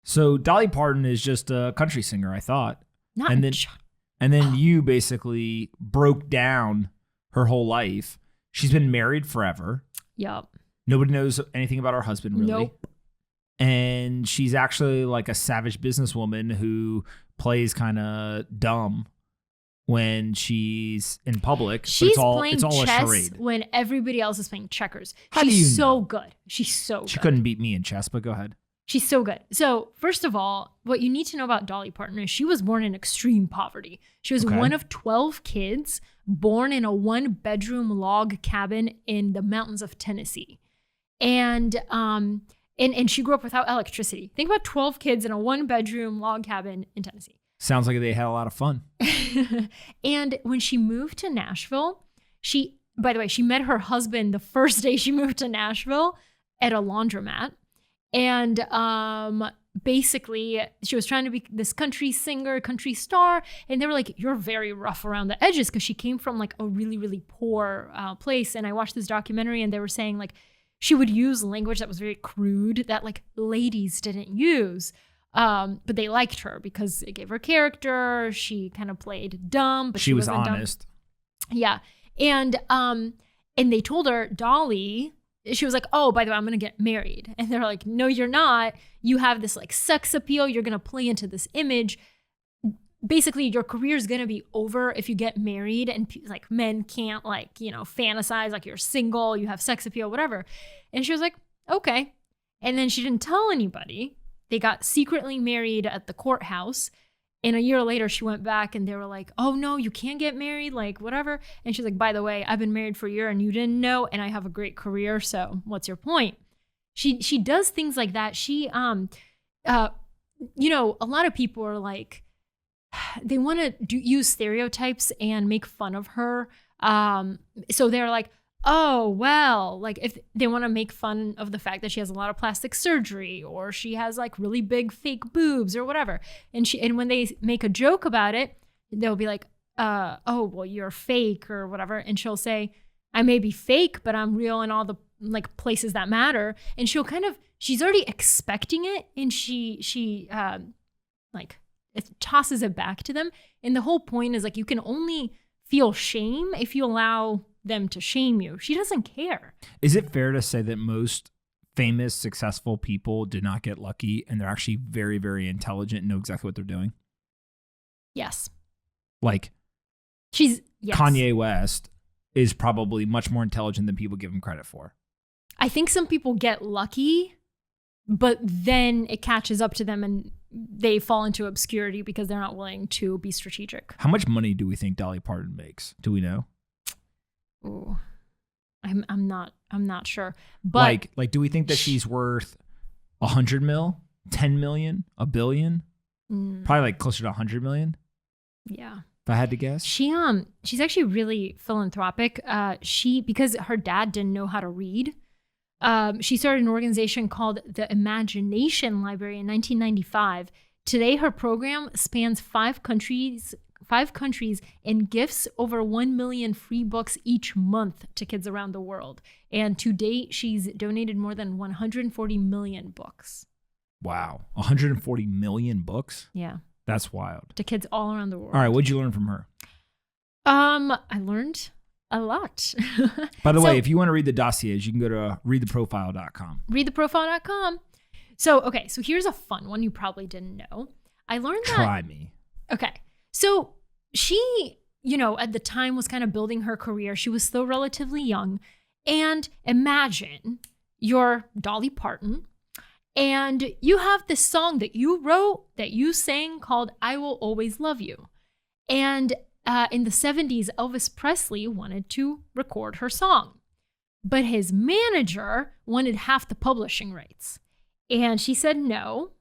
So Dolly Parton is just a country singer, I thought. Not and then you basically broke down her whole life. She's been married forever. Yep. Nobody knows anything about her husband, really. Nope. And she's actually like a savage businesswoman who plays kind of dumb when she's in public. She's but playing it's all chess a charade. when everybody else is playing checkers. How do you She's so know? good. She's so good. She couldn't beat me in chess, but go ahead. She's so good. So first of all, what you need to know about Dolly Parton is she was born in extreme poverty. She was one of 12 kids born in a 1-bedroom log cabin in the mountains of Tennessee. And she grew up without electricity. Think about 12 kids in a 1-bedroom log cabin in Tennessee. Sounds like they had a lot of fun. And when she moved to Nashville, by the way, she met her husband the first day she moved to Nashville at a laundromat. And basically, she was trying to be this country singer, country star. And they were like, you're very rough around the edges, because she came from like a really, really poor place. And I watched this documentary and they were saying like she would use language that was very crude that like ladies didn't use. But they liked her because it gave her character. She kind of played dumb, but she was wasn't honest. Dumb. Yeah. And they told her, Dolly, she was like, oh, by the way, I'm going to get married. And they're like, no, you're not. You have this like sex appeal. You're going to play into this image. Basically, your career is going to be over if you get married, and like men can't like, fantasize like you're single, you have sex appeal, whatever. And she was like, okay. And then she didn't tell anybody. They got secretly married at the courthouse. And a year later, she went back and they were like, oh, no, you can't get married, like whatever. And she's like, by the way, I've been married for a year and you didn't know, and I have a great career. So what's your point? She does things like that. She, a lot of people are like, they want to use stereotypes and make fun of her. So they're like, oh, well, like if they want to make fun of the fact that she has a lot of plastic surgery or she has like really big fake boobs or whatever. And when they make a joke about it, they'll be like, oh, well, you're fake or whatever. And she'll say, I may be fake, but I'm real in all the like places that matter. And she's already expecting it. And she it tosses it back to them. And the whole point is like, you can only feel shame if you allow them to shame you. She doesn't care. Is it fair to say that most famous, successful people do not get lucky and they're actually very, very intelligent and know exactly what they're doing? Yes. Like yes. Kanye West is probably much more intelligent than people give him credit for. I think some people get lucky, but then it catches up to them and they fall into obscurity because they're not willing to be strategic. How much money do we think Dolly Parton makes? Do we know? Ooh, I'm not sure. But like, do we think that she's worth 100 mil, 10 million, a billion? Probably like closer to 100 million. Yeah. If I had to guess. She's actually really philanthropic. Because her dad didn't know how to read, she started an organization called the Imagination Library in 1995. Today, her program spans 5 countries and gifts over 1 million free books each month to kids around the world. And to date, she's donated more than 140 million books. Wow. 140 million books? Yeah. That's wild. To kids all around the world. All right. What'd you learn from her? I learned a lot. By the way, if you want to read the dossiers, you can go to readtheprofile.com. Readtheprofile.com. So here's a fun one you probably didn't know. I learned that. Try me. Okay. So she, at the time was kind of building her career. She was still relatively young. And imagine you're Dolly Parton and you have this song that you wrote, that you sang called I Will Always Love You. And in the 70s, Elvis Presley wanted to record her song. But his manager wanted half the publishing rights. And she said, no,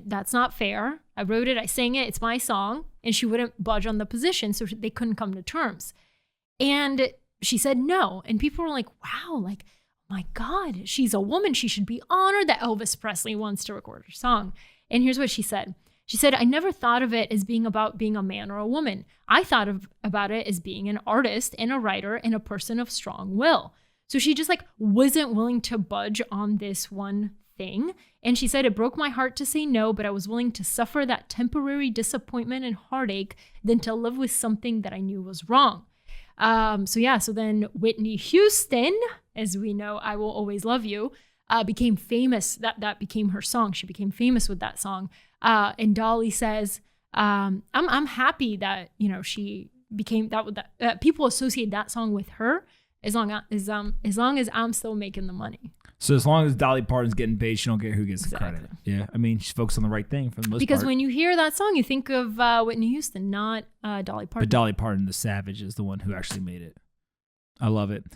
that's not fair. I wrote it, I sang it, it's my song. And she wouldn't budge on the position, so they couldn't come to terms. And she said no. And people were like, wow, like, oh my God, she's a woman. She should be honored that Elvis Presley wants to record her song. And here's what she said. She said, I never thought of it as being about being a man or a woman. I thought about it as being an artist and a writer and a person of strong will. So she just like wasn't willing to budge on this one thing. And she said, it broke my heart to say no, but I was willing to suffer that temporary disappointment and heartache than to live with something that I knew was wrong. So then Whitney Houston, as we know, I Will Always Love You, became famous. That became her song. She became famous with that song. And Dolly says, I'm happy that, she became that people associate that song with her as long as I'm still making the money. So as long as Dolly Parton's getting paid, she don't care who gets Exactly. the credit. Yeah, I mean, she's focused on the right thing for the most part. Because when you hear that song, you think of Whitney Houston, not Dolly Parton. But Dolly Parton, the savage, is the one who actually made it. I love it.